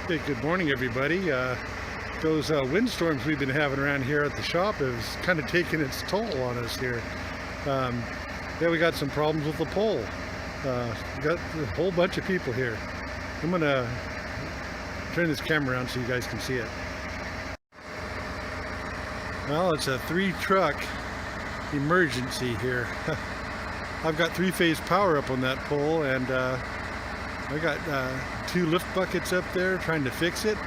Hey, good morning, everybody. Those windstorms we've been having around here at the shop has kind of taken its toll on us here. Yeah, we got some problems with the pole. We got a whole bunch of people here. I'm gonna turn this camera around so you guys can see it. Well, it's a 3-truck emergency here. I've got 3-phase power up on that pole, and I got 2 lift buckets up there trying to fix it.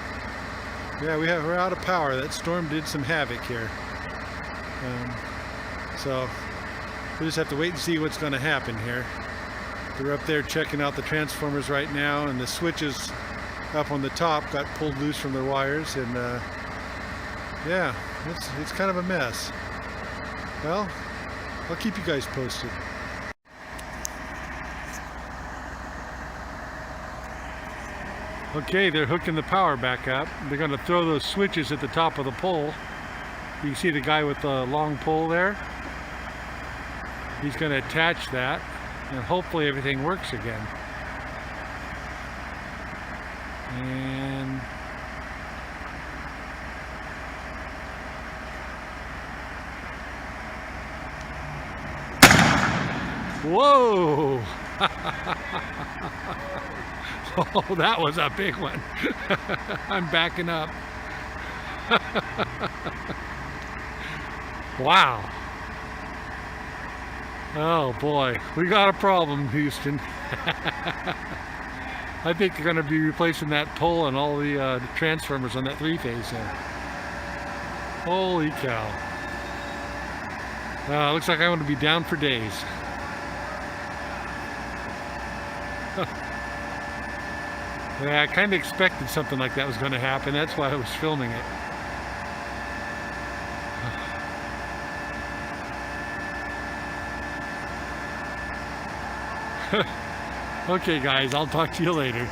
Yeah, we're out of power. That storm did some havoc here. So we just have to wait and see what's going to happen here. They're up there checking out the transformers right now, and the switches up on the top got pulled loose from their wires, and yeah, it's kind of a mess. Well, I'll keep you guys posted. Okay, they're hooking the power back up. They're going to throw those switches at the top of the pole. You can see the guy with the long pole there. He's going to attach that, and hopefully everything works again. And whoa! Oh, that was a big one. I'm backing up. Wow. Oh boy, we got a problem, Houston. I think they're going to be replacing that pole and all the transformers on that 3-phase there. Holy cow. Looks like I'm going to be down for days. Yeah, I kind of expected something like that was going to happen. That's why I was filming it. Okay guys, I'll talk to you later.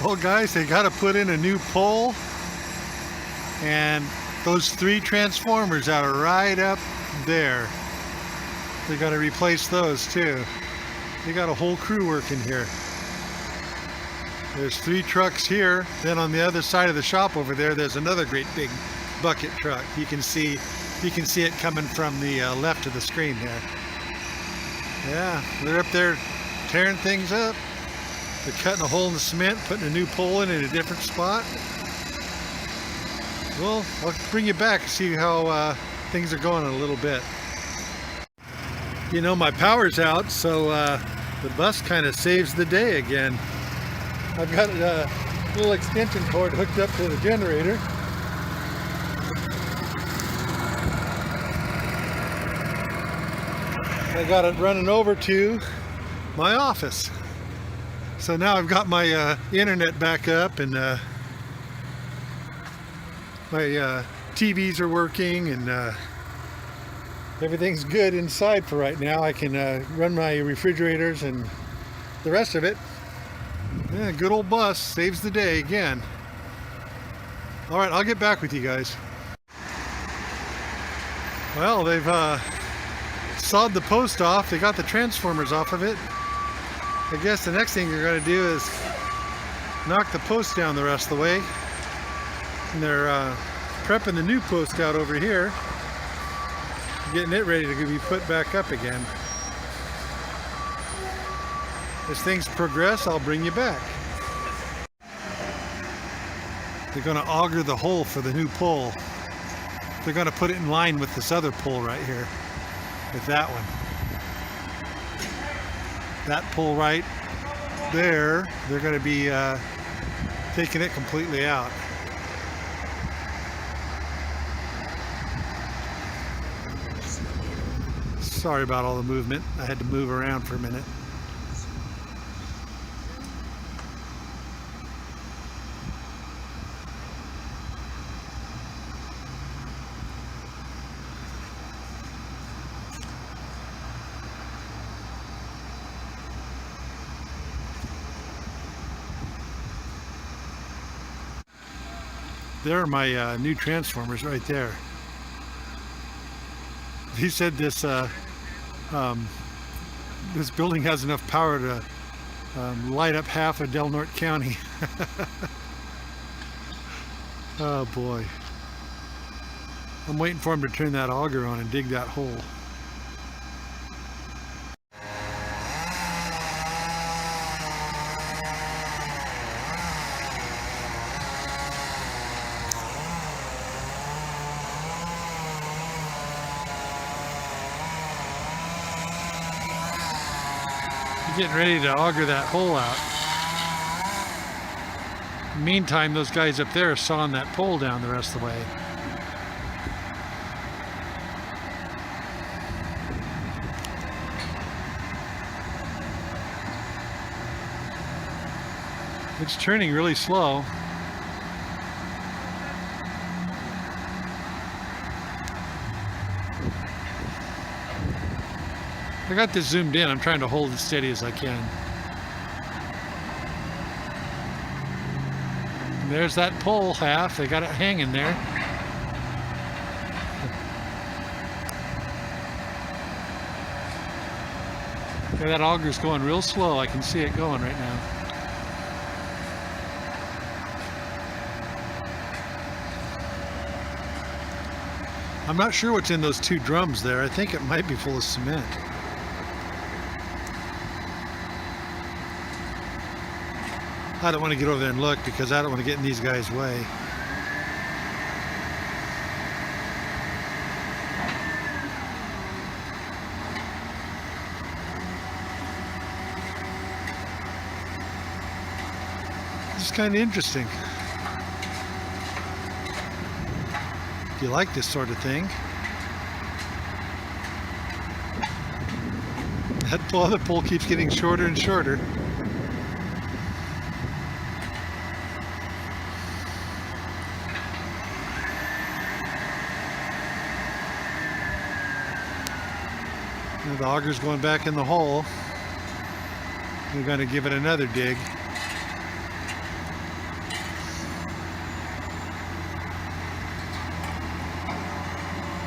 Well guys, they got to put in a new pole, and those 3 transformers that are right up there, they got to replace those too. They got a whole crew working here. There's 3 trucks here. Then on the other side of the shop over there, there's another great big bucket truck. You can see it coming from the left of the screen here. Yeah, they're up there tearing things up. They're cutting a hole in the cement, putting a new pole in a different spot. Well, I'll bring you back and see how things are going in a little bit. You know, my power's out, so the bus kind of saves the day again. I've got a little extension cord hooked up to the generator. I got it running over to my office. So now I've got my internet back up, and my TVs are working, and everything's good inside for right now. I can run my refrigerators and the rest of it. Yeah, good old bus saves the day again. All right, I'll get back with you guys. Well, they've sawed the post off. They got the transformers off of it. I guess the next thing they're going to do is knock the post down the rest of the way. And they're prepping the new post out over here, getting it ready to be put back up again. As things progress, I'll bring you back. They're going to auger the hole for the new pole. They're going to put it in line with this other pole right here, with that one. That pole right there, they're going to be taking it completely out. Sorry about all the movement. I had to move around for a minute. There are my new transformers right there. He said this this building has enough power to light up half of Del Norte County. Oh boy. I'm waiting for him to turn that auger on and dig that hole. He's getting ready to auger that hole out. Meantime, those guys up there are sawing that pole down the rest of the way. It's turning really slow. I got this zoomed in. I'm trying to hold it steady as I can. And there's that pole half. They got it hanging there. Okay, that auger's going real slow. I can see it going right now. I'm not sure what's in those two drums there. I think it might be full of cement. I don't want to get over there and look because I don't want to get in these guys' way. It's kind of interesting. If you like this sort of thing. That other pole keeps getting shorter and shorter. The auger's going back in the hole. We're going to give it another dig.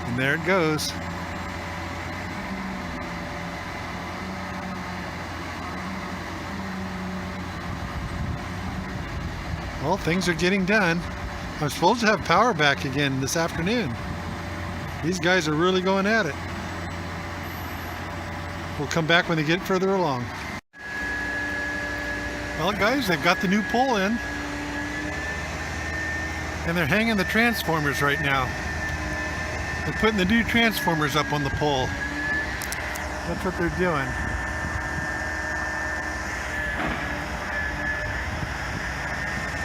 And there it goes. Well, things are getting done. I'm supposed to have power back again this afternoon. These guys are really going at it. We'll come back when they get further along. Well, guys, they've got the new pole in. And they're hanging the transformers right now. They're putting the new transformers up on the pole. That's what they're doing.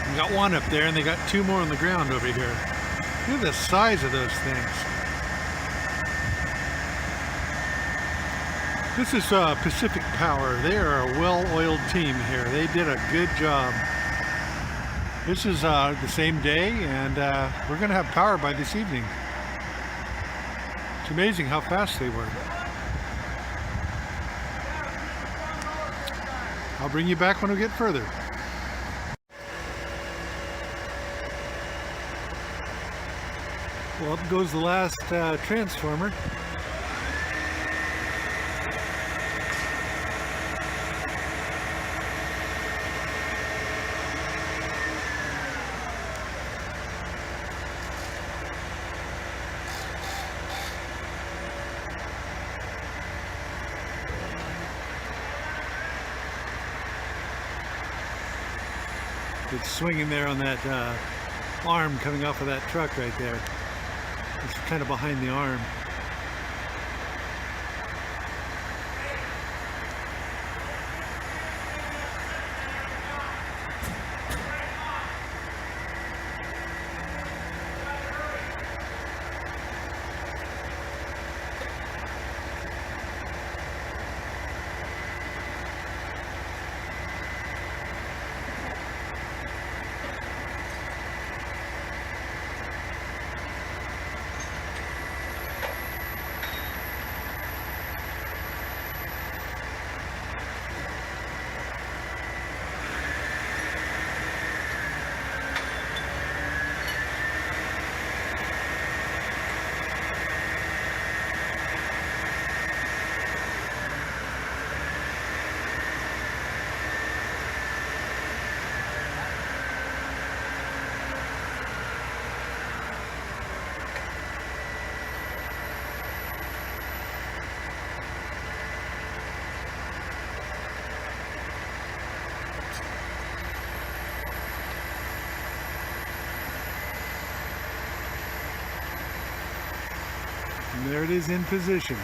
We got one up there and they got two more on the ground over here. Look at the size of those things. This is Pacific Power. They are a well-oiled team here. They did a good job. This is the same day, and we're going to have power by this evening. It's amazing how fast they work. I'll bring you back when we get further. Well, up goes the last transformer. It's swinging there on that arm coming off of that truck right there. It's kind of behind the arm. there it is in position.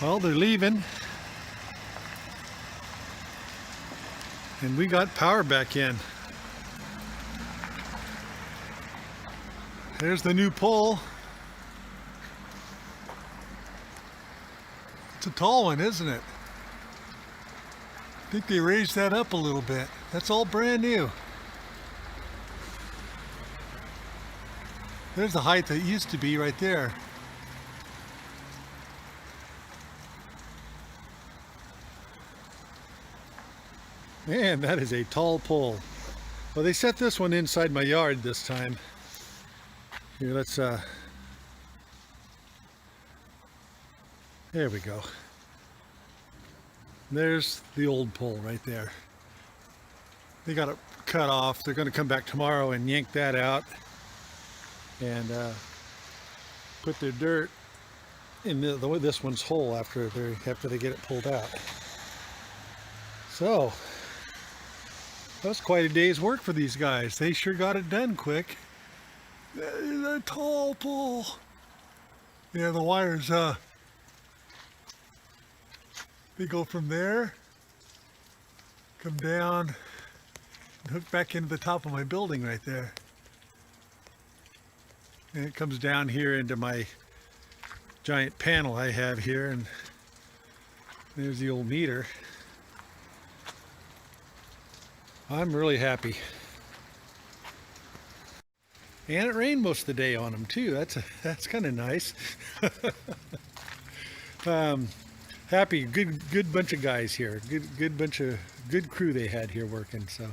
Well, they're leaving. And we got power back in. There's the new pole. It's a tall one, isn't it? I think they raised that up a little bit. That's all brand new. There's the height that it used to be right there. Man, that is a tall pole. Well, they set this one inside my yard this time. Here, let's, there we go. There's the old pole right there. They got it cut off. They're going to come back tomorrow and yank that out and put their dirt in this one's hole after they get it pulled out. So that was quite a day's work for these guys. They sure got it done quick. That is a tall pole. Yeah, the wires, they go from there, come down, and hook back into the top of my building right there. And it comes down here into my giant panel I have here, and there's the old meter. I'm really happy. And it rained most of the day on them too. That's kind of nice. Happy, good bunch of guys here. Good crew they had here working. So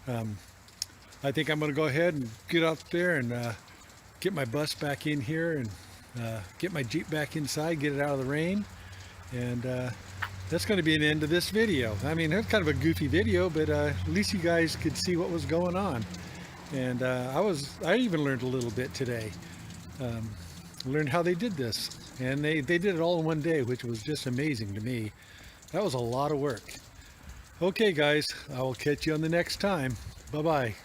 I think I'm going to go ahead and get out there and get my bus back in here and get my Jeep back inside, get it out of the rain, and that's going to be an end to this video. I mean, it's kind of a goofy video, but at least you guys could see what was going on. And I even learned a little bit today. Learned how they did this, and they did it all in one day, which was just amazing to me. That was a lot of work. Okay guys, I will catch you on the next time. Bye bye.